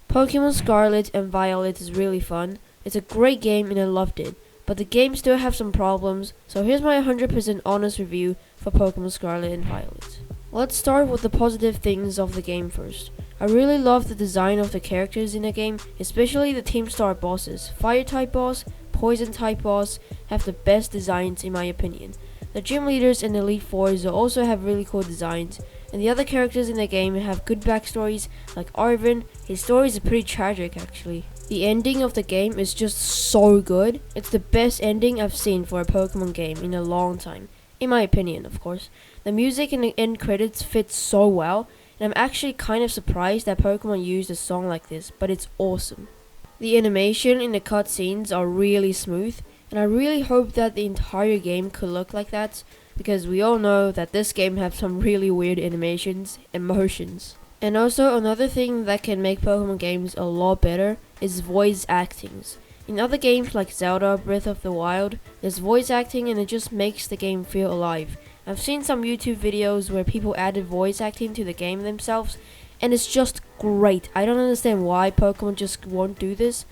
Pokemon Scarlet and Violet is really fun. It's a great game and I loved it, but the game still have some problems, so here's my 100% honest review for Pokemon Scarlet and Violet. Let's start with the positive things of the game first. I really love the design of the characters in the game, especially the Team Star bosses. Fire type boss, Poison type boss have the best designs in my opinion. The gym leaders and Elite Fours also have really cool designs, and the other characters in the game have good backstories, like Arvin. His story is pretty tragic actually. The ending of the game is just so good. It's the best ending I've seen for a Pokemon game in a long time, in my opinion of course. The music in the end credits fits so well, and I'm actually kind of surprised that Pokemon used a song like this, but it's awesome. The animation in the cutscenes are really smooth, and I really hope that the entire game could look like that, because we all know that this game has some really weird animations and motions. And also another thing that can make Pokemon games a lot better is voice actings. In other games like Zelda Breath of the Wild, there's voice acting and it just makes the game feel alive. I've seen some YouTube videos where people added voice acting to the game themselves, and it's just great. I don't understand why Pokemon just won't do this,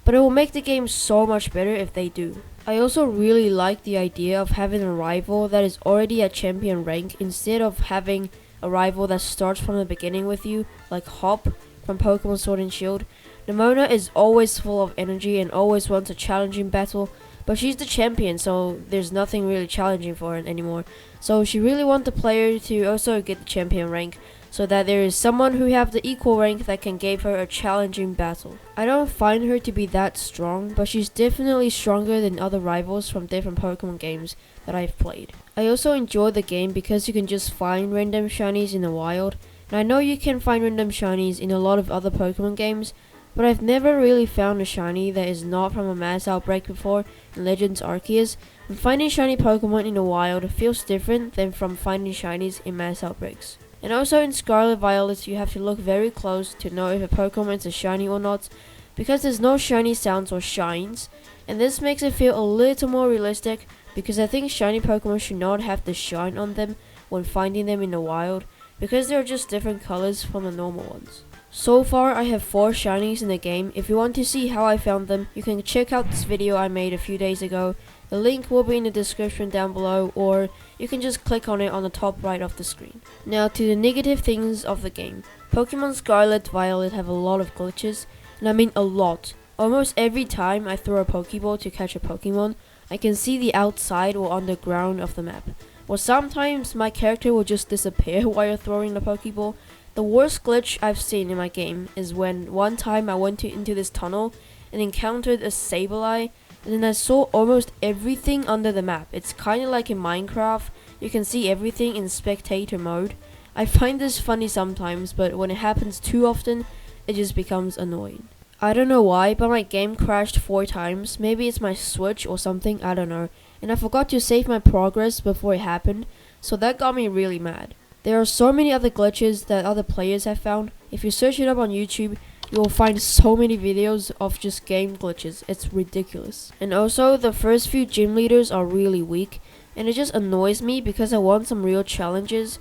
but it will make the game so much better if they do. I also really like the idea of having a rival that is already at champion rank instead of having a rival that starts from the beginning with you, like Hop from Pokemon Sword and Shield. Nemona is always full of energy and always wants a challenging battle, but she's the champion, so there's nothing really challenging for her anymore. So she really wants the player to also get the champion rank, so that there is someone who have the equal rank that can give her a challenging battle. I don't find her to be that strong, but she's definitely stronger than other rivals from different Pokemon games that I've played. I also enjoy the game because you can just find random shinies in the wild, and I know you can find random shinies in a lot of other Pokemon games, but I've never really found a shiny that is not from a mass outbreak before in Legends Arceus, and finding shiny Pokemon in the wild feels different than from finding shinies in mass outbreaks. And also in Scarlet Violet you have to look very close to know if a Pokemon is a shiny or not, because there's no shiny sounds or shines, and this makes it feel a little more realistic, because I think shiny Pokemon should not have the shine on them when finding them in the wild, because they're just different colors from the normal ones. So far I have 4 shinies in the game. If you want to see how I found them, you can check out this video I made a few days ago. The link will be in the description down below, or you can just click on it on the top right of the screen. Now to the negative things of the game. Pokemon Scarlet Violet have a lot of glitches, and I mean a lot. Almost every time I throw a Pokeball to catch a Pokemon, I can see the outside or underground of the map. Or sometimes my character will just disappear while you're throwing the Pokeball. The worst glitch I've seen in my game is when one time I went into this tunnel and encountered a Sableye, and then I saw almost everything under the map. It's kinda like in Minecraft, you can see everything in spectator mode. I find this funny sometimes, but when it happens too often, it just becomes annoying. I don't know why, but my game crashed 4 times. Maybe it's my Switch or something, I don't know. And I forgot to save my progress before it happened, so that got me really mad. There are so many other glitches that other players have found. If you search it up on YouTube, you will find so many videos of just game glitches. It's ridiculous. And also, the first few gym leaders are really weak, and it just annoys me because I want some real challenges,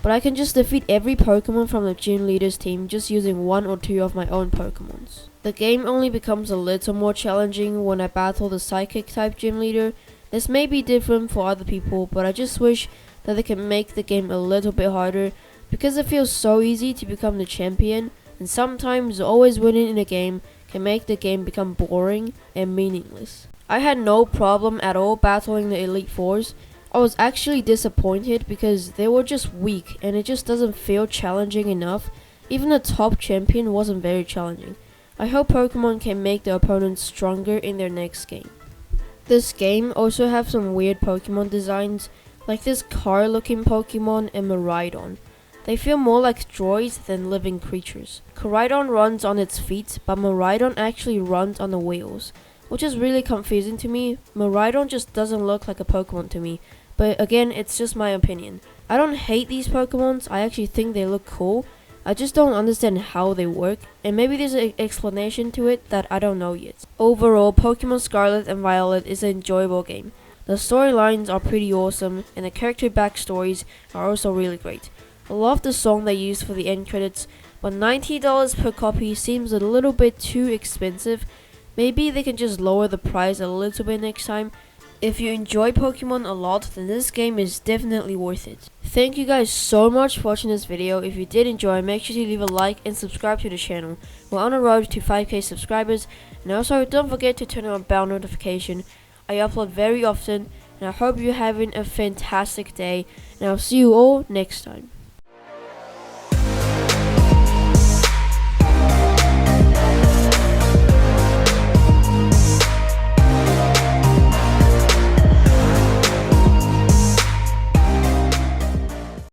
but I can just defeat every Pokemon from the gym leaders team just using 1 or 2 of my own Pokemons. The game only becomes a little more challenging when I battle the Psychic type gym leader. This may be different for other people, but I just wish that they can make the game a little bit harder, because it feels so easy to become the champion, and sometimes always winning in a game can make the game become boring and meaningless. I had no problem at all battling the Elite Fours. I was actually disappointed because they were just weak and it just doesn't feel challenging enough. Even the top champion wasn't very challenging. I hope Pokemon can make the opponents stronger in their next game. This game also have some weird Pokemon designs, like this car looking Pokemon and Miraidon. They feel more like droids than living creatures. Koraidon runs on its feet, but Miraidon actually runs on the wheels, which is really confusing to me. Miraidon just doesn't look like a Pokemon to me, but again, it's just my opinion. I don't hate these Pokemons, I actually think they look cool. I just don't understand how they work, and maybe there's an explanation to it that I don't know yet. Overall, Pokemon Scarlet and Violet is an enjoyable game. The storylines are pretty awesome, and the character backstories are also really great. I love the song they used for the end credits, but $90 per copy seems a little bit too expensive. Maybe they can just lower the price a little bit next time. If you enjoy Pokemon a lot, then this game is definitely worth it. Thank you guys so much for watching this video. If you did enjoy, make sure to leave a like and subscribe to the channel. We're on a road to 5k subscribers, and also don't forget to turn on bell notification. I upload very often, and I hope you're having a fantastic day, and I'll see you all next time.